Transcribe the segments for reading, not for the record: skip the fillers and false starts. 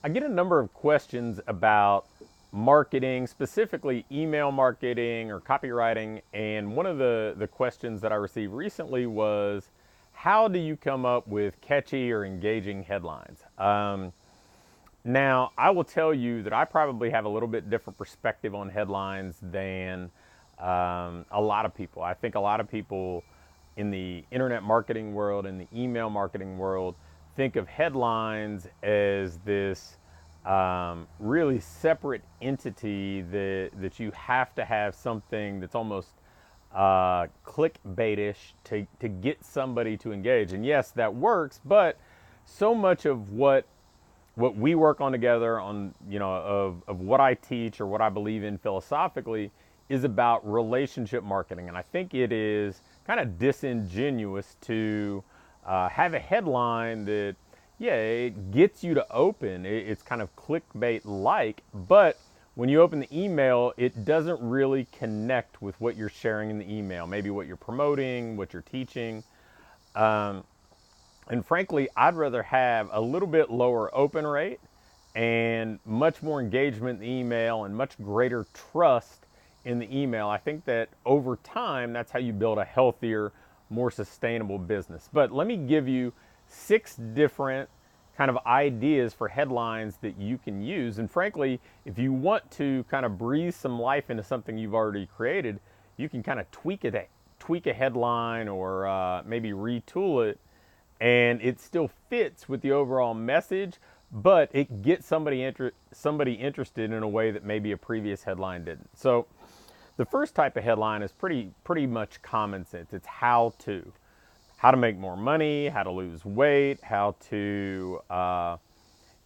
I get a number of questions about marketing, specifically email marketing or copywriting. And one of the questions that I received recently was, how do you come up with catchy or engaging headlines? Now, I will tell you that I probably have a little bit different perspective on headlines than a lot of people. I think a lot of people in the internet marketing world, in the email marketing world, think of headlines as this really separate entity that you have to have something that's almost clickbaitish to get somebody to engage. And yes, that works, but so much of what we work on together on, of what I teach or what I believe in philosophically is about relationship marketing. And I think it is kind of disingenuous to have a headline that, yeah, it gets you to open. It's kind of clickbait like, but when you open the email, it doesn't really connect with what you're sharing in the email, maybe what you're promoting, what you're teaching. And frankly, I'd rather have a little bit lower open rate and much more engagement in the email and much greater trust in the email. I think that over time, that's how you build a healthier, more sustainable business. But let me give you 6 different kind of ideas for headlines that you can use. And frankly, if you want to kind of breathe some life into something you've already created, you can kind of tweak a headline or maybe retool it, and it still fits with the overall message, but it gets somebody interested in a way that maybe a previous headline didn't. So the first type of headline is pretty much common sense. It's how to make more money, how to lose weight, how to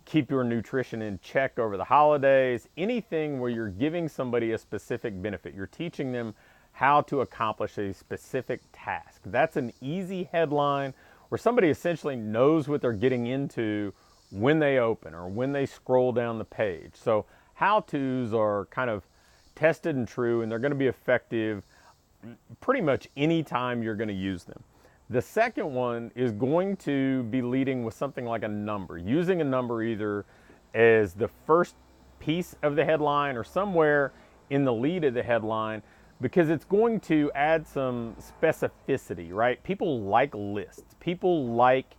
keep your nutrition in check over the holidays, anything where you're giving somebody a specific benefit. You're teaching them how to accomplish a specific task. That's an easy headline where somebody essentially knows what they're getting into when they open or when they scroll down the page. So how-tos are kind of tested and true, and they're going to be effective pretty much any time you're going to use them. The second one is going to be leading with something like a number, using a number either as the first piece of the headline or somewhere in the lead of the headline, because it's going to add some specificity, right? People like lists. People like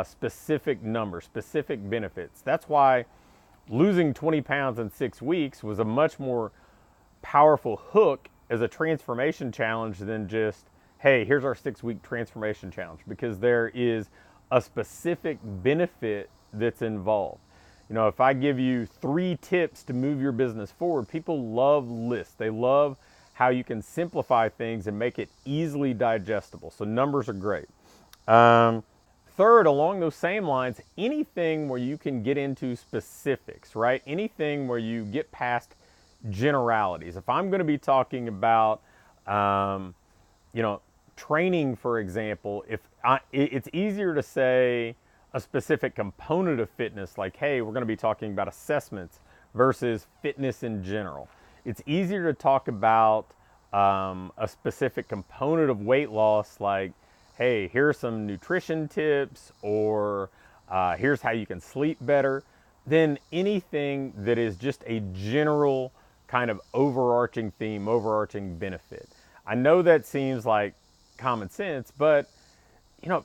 specific numbers, specific benefits. That's why losing 20 pounds in 6 weeks was a much more powerful hook as a transformation challenge than just, hey, here's our 6-week transformation challenge, because there is a specific benefit that's involved. If I give you 3 tips to move your business forward, people love lists. They love how you can simplify things and make it easily digestible. So numbers are great. Third, along those same lines, anything where you can get into specifics, right? Anything where you get past generalities. If I'm going to be talking about, training, for example, it's easier to say a specific component of fitness, like, hey, we're going to be talking about assessments versus fitness in general. It's easier to talk about a specific component of weight loss, like, hey, here's some nutrition tips, or here's how you can sleep better, than anything that is just a general kind of overarching theme, overarching benefit. I know that seems like common sense, but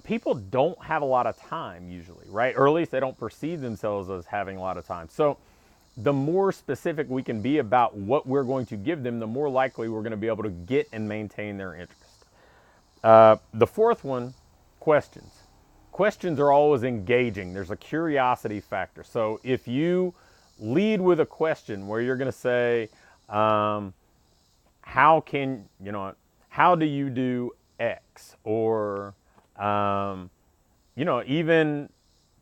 people don't have a lot of time usually, right? Or at least they don't perceive themselves as having a lot of time. So the more specific we can be about what we're going to give them, the more likely we're going to be able to get and maintain their interest. The fourth one, questions. Questions are always engaging. There's a curiosity factor. So if you lead with a question where you're going to say, how do you do X? Or, even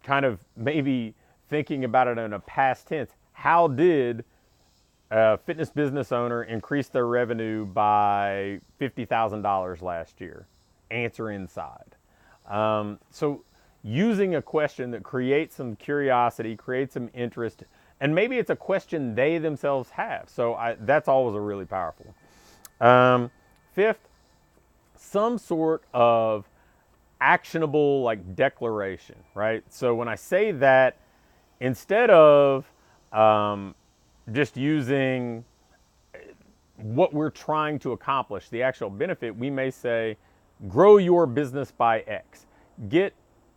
kind of maybe thinking about it in a past tense, how did a fitness business owner increase their revenue by $50,000 last year? Answer inside. So using a question that creates some curiosity, creates some interest, and maybe it's a question they themselves have. So that's always a really powerful one. Fifth, some sort of actionable like declaration, right? So when I say that, instead of just using what we're trying to accomplish, the actual benefit, we may say, grow your business by X, get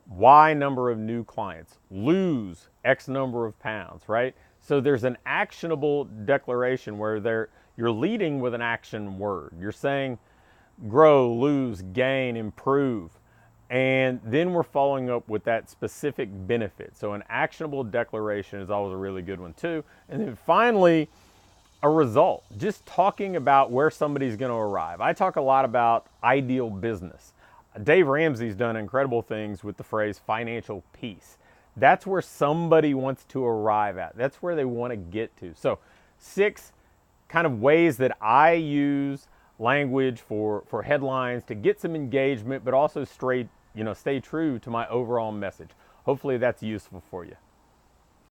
Y number of new clients, lose X number of pounds, right? So there's an actionable declaration where you're leading with an action word. You're saying grow, lose, gain, improve. And then we're following up with that specific benefit. So an actionable declaration is always a really good one too. And then finally, a result, just talking about where somebody's going to arrive. I talk a lot about ideal business. Dave Ramsey's done incredible things with the phrase financial peace. That's where somebody wants to arrive at. That's where they want to get to. So 6 kind of ways that I use language for headlines to get some engagement, but also stay true to my overall message. Hopefully that's useful for you.